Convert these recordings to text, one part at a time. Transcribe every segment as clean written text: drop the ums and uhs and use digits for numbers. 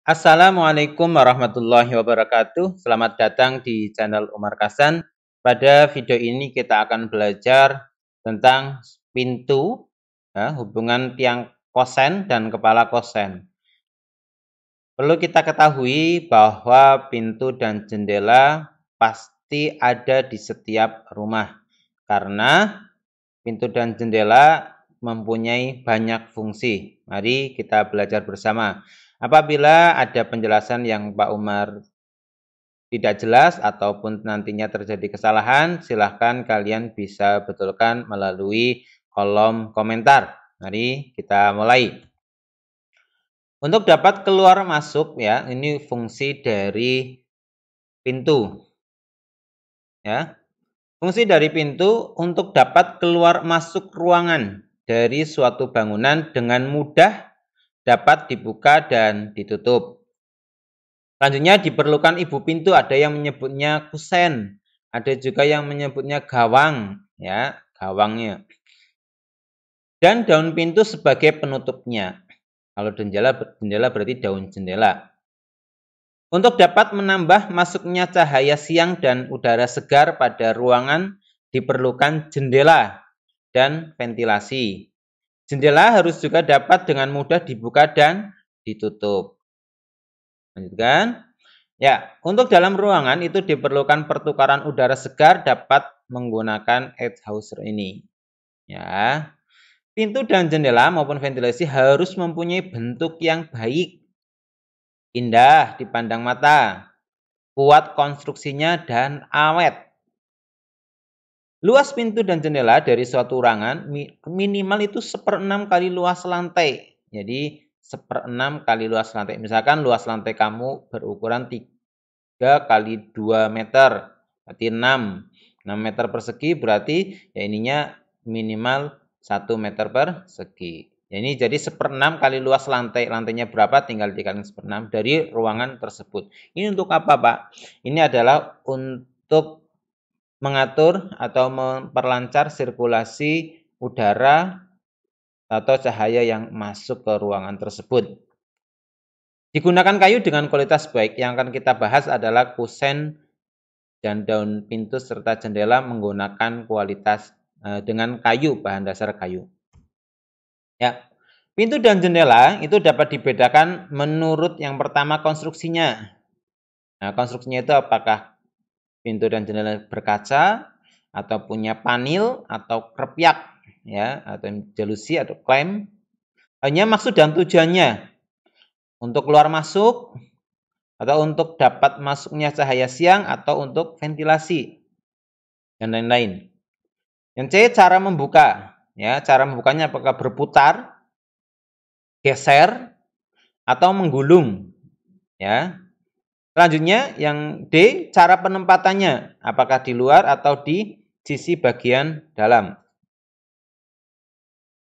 Assalamualaikum warahmatullahi wabarakatuh. Selamat datang di channel Umar Kasan. Pada video ini kita akan belajar tentang pintu, hubungan tiang kosen dan kepala kosen. Perlu kita ketahui bahwa pintu dan jendela pasti ada di setiap rumah. Karena pintu dan jendela mempunyai banyak fungsi. Mari kita belajar bersama. Apabila ada penjelasan yang Pak Umar tidak jelas ataupun nantinya terjadi kesalahan, silahkan kalian bisa betulkan melalui kolom komentar. Mari kita mulai. Untuk dapat keluar masuk ya, ini fungsi dari pintu. Ya. Fungsi dari pintu untuk dapat keluar masuk ruangan dari suatu bangunan dengan mudah dapat dibuka dan ditutup. Selanjutnya diperlukan ibu pintu, ada yang menyebutnya kusen, ada juga yang menyebutnya gawang, ya, gawangnya. Dan daun pintu sebagai penutupnya. Kalau jendela berarti daun jendela. Untuk dapat menambah masuknya cahaya siang dan udara segar pada ruangan diperlukan jendela dan ventilasi. Jendela harus juga dapat dengan mudah dibuka dan ditutup. Lanjutkan. Ya, untuk dalam ruangan itu diperlukan pertukaran udara segar dapat menggunakan Eithauser ini. Ya. Pintu dan jendela maupun ventilasi harus mempunyai bentuk yang baik, indah dipandang mata, kuat konstruksinya dan awet. Luas pintu dan jendela dari suatu ruangan minimal itu 1/6 kali luas lantai. Jadi 1/6 kali luas lantai. Misalkan luas lantai kamu berukuran 3 kali 2 meter, berarti 6 meter persegi, berarti ya ininya minimal 1 meter persegi. Ini jadi 1/6 kali luas lantai. Lantainya berapa? Tinggal dikali 1/6 dari ruangan tersebut. Ini untuk apa, Pak? Ini adalah untuk mengatur atau memperlancar sirkulasi udara atau cahaya yang masuk ke ruangan tersebut. Digunakan kayu dengan kualitas baik. Yang akan kita bahas adalah kusen dan daun pintu serta jendela menggunakan kualitas dengan kayu, bahan dasar kayu. Ya. Pintu dan jendela itu dapat dibedakan menurut yang pertama konstruksinya. Nah, konstruksinya itu apakah pintu dan jendela berkaca atau punya panel atau krepyak, ya, atau jelusi atau klem. Hanya maksud dan tujuannya untuk keluar masuk atau untuk dapat masuknya cahaya siang atau untuk ventilasi dan lain-lain. Yang C, cara membuka. Ya, cara membukanya apakah berputar, geser, atau menggulung. Ya. Selanjutnya yang D, cara penempatannya, apakah di luar atau di sisi bagian dalam.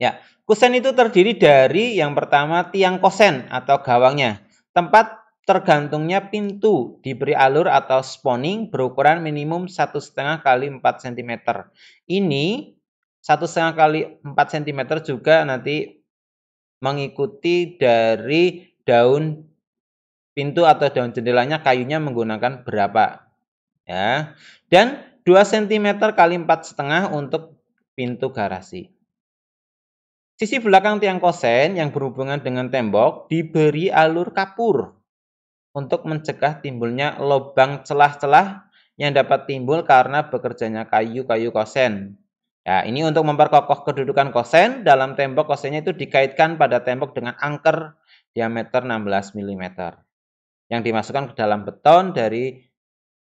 Ya, kusen itu terdiri dari yang pertama tiang kosen atau gawangnya. Tempat tergantungnya pintu diberi alur atau spawning berukuran minimum 1,5 kali 4 cm. Ini 1,5 kali 4 cm juga nanti mengikuti dari daun pintu atau daun jendelanya, kayunya menggunakan berapa. Ya. Dan 2 cm kali 4,5 untuk pintu garasi. Sisi belakang tiang kosen yang berhubungan dengan tembok diberi alur kapur untuk mencegah timbulnya lubang celah-celah yang dapat timbul karena bekerjanya kayu-kayu kosen. Ya, ini untuk memperkokoh kedudukan kosen, dalam tembok kosennya itu dikaitkan pada tembok dengan angker diameter 16 mm. Yang dimasukkan ke dalam beton dari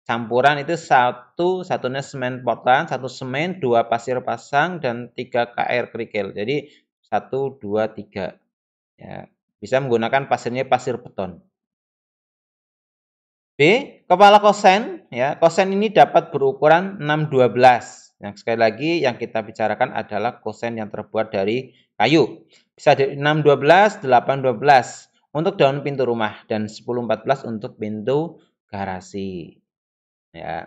campuran itu satunya semen Portland, 1 semen, 2 pasir pasang, dan 3 air kerikil. Jadi 1, 2, 3. Ya, bisa menggunakan pasirnya pasir beton. B, kepala kosen. Ya, kosen ini dapat berukuran 6-12. Yang sekali lagi yang kita bicarakan adalah kosen yang terbuat dari kayu. Bisa dari 6-12, 8-12 untuk daun pintu rumah dan 10-14 untuk pintu garasi. Ya.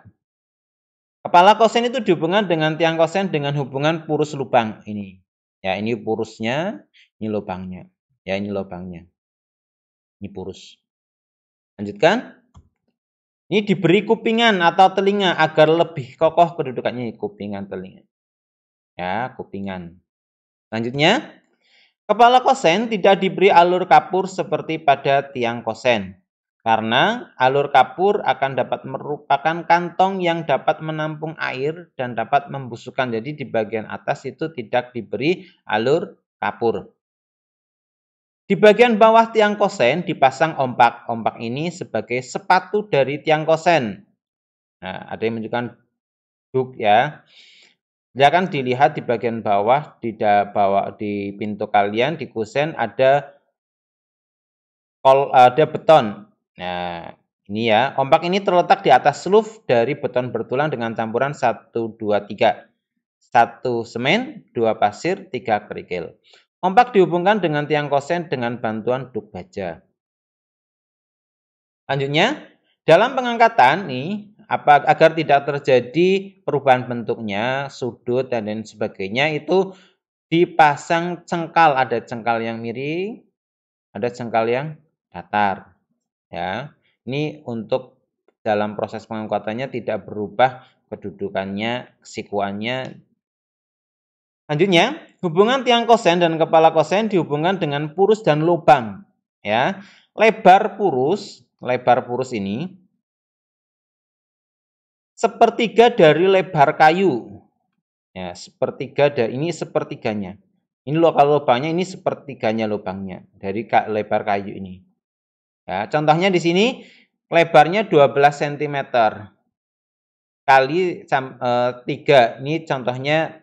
Kepala kosen itu dihubungkan dengan tiang kosen dengan hubungan purus lubang ini. Ya, ini purusnya, ini lubangnya. Ya, ini lubangnya. Ini purus. Lanjutkan. Ini diberi kupingan atau telinga agar lebih kokoh kedudukannya. Kupingan, telinga. Ya, kupingan. Selanjutnya, kepala kosen tidak diberi alur kapur seperti pada tiang kosen. Karena alur kapur akan dapat merupakan kantong yang dapat menampung air dan dapat membusukkan. Jadi di bagian atas itu tidak diberi alur kapur. Di bagian bawah tiang kosen dipasang ompak. Ompak ini sebagai sepatu dari tiang kosen. Nah, ada yang menunjukkan duk ya. Silakan dilihat di bagian bawah, di pintu kalian, di kusen ada beton. Nah, ini ya. Ompak ini terletak di atas sluf dari beton bertulang dengan campuran 1, 2, 3. 1 semen, 2 pasir, 3 kerikil. Ompak dihubungkan dengan tiang kosen dengan bantuan duk baja. Lanjutnya, dalam pengangkatan nih, agar tidak terjadi perubahan bentuknya, sudut dan lain sebagainya, itu dipasang cengkal. Ada cengkal yang miring, ada cengkal yang datar. Ya, ini untuk dalam proses pengangkatannya tidak berubah kedudukannya, kesikuannya. Lanjutnya, hubungan tiang kosen dan kepala kosen dihubungkan dengan purus dan lubang. Ya, lebar purus ini sepertiga dari lebar kayu. Ya, ini sepertiganya. Ini kalau lubangnya ini sepertiganya lubangnya dari lebar kayu ini. Ya, contohnya di sini lebarnya 12 cm kali 3. Ini contohnya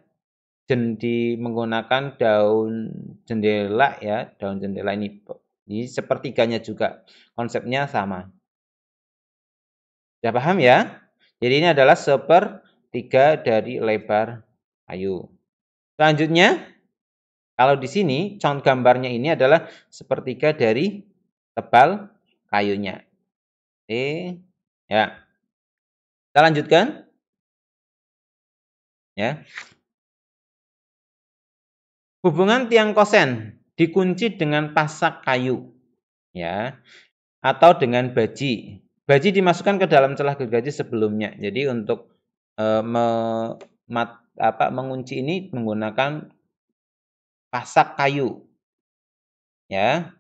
menggunakan daun jendela ya, daun jendela ini. Ini sepertiganya juga. Konsepnya sama. Sudah paham ya? Jadi ini adalah sepertiga dari lebar kayu. Selanjutnya, kalau di sini contoh gambarnya ini adalah sepertiga dari tebal kayunya. Oke, ya. Kita lanjutkan. Ya. Hubungan tiang kosen dikunci dengan pasak kayu, ya, atau dengan baji. Baji dimasukkan ke dalam celah gergaji sebelumnya. Jadi untuk mengunci ini menggunakan pasak kayu, ya.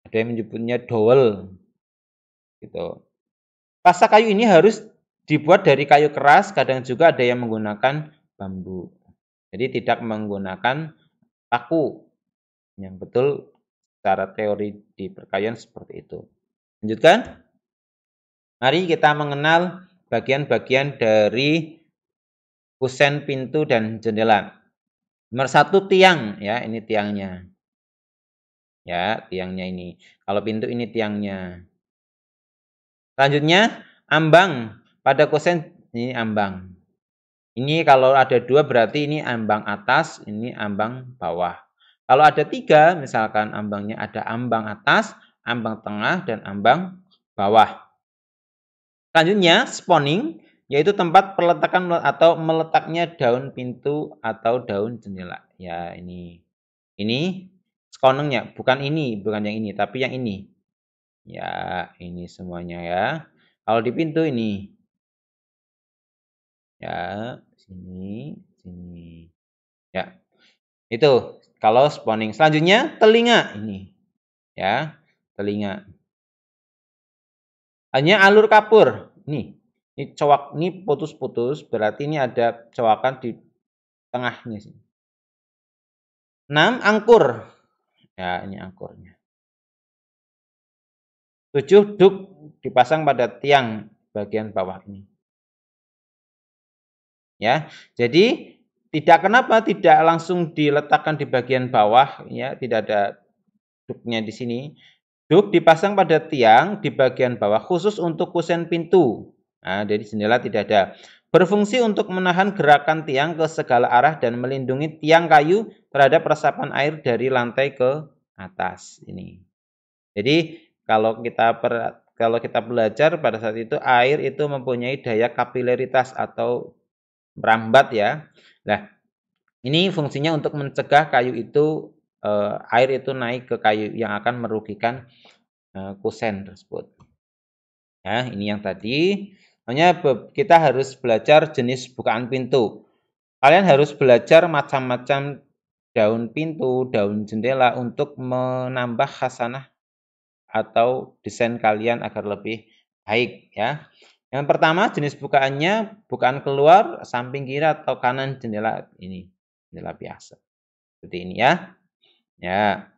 Ada yang menyebutnya dowel, gitu. Pasak kayu ini harus dibuat dari kayu keras. Kadang juga ada yang menggunakan bambu. Jadi tidak menggunakan paku. Yang betul secara teori di perkayuan seperti itu. Lanjutkan. Mari kita mengenal bagian-bagian dari kusen, pintu, dan jendela. Nomor 1 tiang, ya, ini tiangnya. Ya, tiangnya ini. Kalau pintu ini tiangnya. Selanjutnya, ambang. Pada kusen ini ambang. Ini kalau ada 2 berarti ini ambang atas, ini ambang bawah. Kalau ada 3, misalkan ambangnya ada ambang atas, ambang tengah, dan ambang bawah. Selanjutnya, spawning, yaitu tempat peletakan atau meletaknya daun pintu atau daun jendela. Ya, ini. Ini spawningnya, bukan yang ini, tapi yang ini. Ya, ini semuanya ya. Kalau di pintu ini. Ya, sini, sini. Ya. Itu kalau spawning. Selanjutnya telinga ini. Ya, telinga. Hanya alur kapur. Ini cowak ini putus-putus, berarti ini ada cowakan di tengahnya sini. 6 angkur. Ya, ini angkurnya. 7 duk dipasang pada tiang bagian bawah ini. Ya. Jadi kenapa tidak langsung diletakkan di bagian bawah ya, tidak ada duknya di sini. Duk dipasang pada tiang di bagian bawah khusus untuk kusen pintu. Nah, dari jendela tidak ada. Berfungsi untuk menahan gerakan tiang ke segala arah dan melindungi tiang kayu terhadap resapan air dari lantai ke atas ini. Jadi kalau kita belajar pada saat itu air itu mempunyai daya kapilaritas atau merambat ya. Nah, ini fungsinya untuk mencegah kayu itu air itu naik ke kayu yang akan merugikan kusen tersebut. Ya, ini yang tadi. Hanya kita harus belajar jenis bukaan pintu. Kalian harus belajar macam-macam daun pintu, daun jendela untuk menambah khasanah atau desain kalian agar lebih baik ya. Yang pertama jenis bukaannya bukaan keluar, samping kiri atau kanan jendela ini. Jendela biasa. Seperti ini ya. Ya,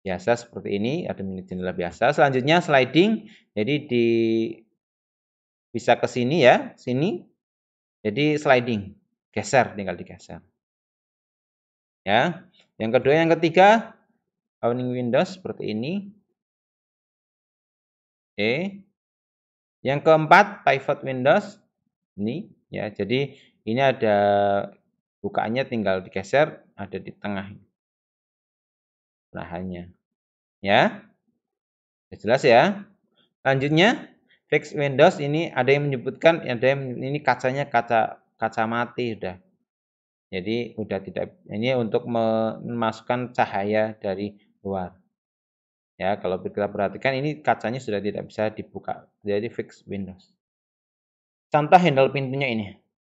biasa seperti ini, ada jendela biasa. Selanjutnya sliding. Jadi bisa ke sini ya, sini. Jadi sliding. Geser, tinggal digeser. Ya. Yang kedua, yang ketiga, awning window seperti ini. Oke. Yang keempat, pivot windows. Ini ya. Jadi ini ada bukaannya tinggal digeser, ada di tengah. Tengahnya. Ya. Jelas ya. Selanjutnya, fixed windows ini ada yang menyebutkan ini kacanya kaca mati udah. Jadi udah tidak, ini untuk memasukkan cahaya dari luar. Ya, kalau kita perhatikan ini kacanya sudah tidak bisa dibuka. Jadi fixed windows. Contoh handle pintunya ini.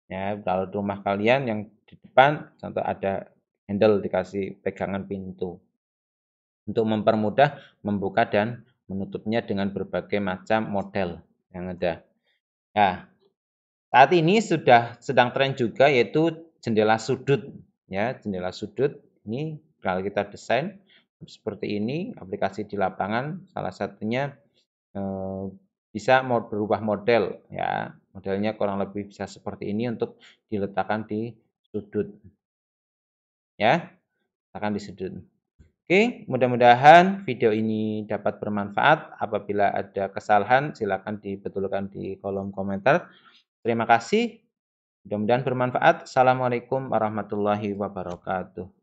Ya, kalau rumah kalian yang di depan contoh ada handle dikasih pegangan pintu. Untuk mempermudah membuka dan menutupnya dengan berbagai macam model yang ada. Nah, saat ini sudah sedang tren juga yaitu jendela sudut. Ya, jendela sudut ini kalau kita desain seperti ini, aplikasi di lapangan salah satunya bisa berubah model ya. Modelnya kurang lebih bisa seperti ini untuk diletakkan di sudut. Ya, letakkan di sudut. Oke, mudah-mudahan video ini dapat bermanfaat. Apabila ada kesalahan, silakan dibetulkan di kolom komentar. Terima kasih. Mudah-mudahan bermanfaat. Assalamualaikum warahmatullahi wabarakatuh.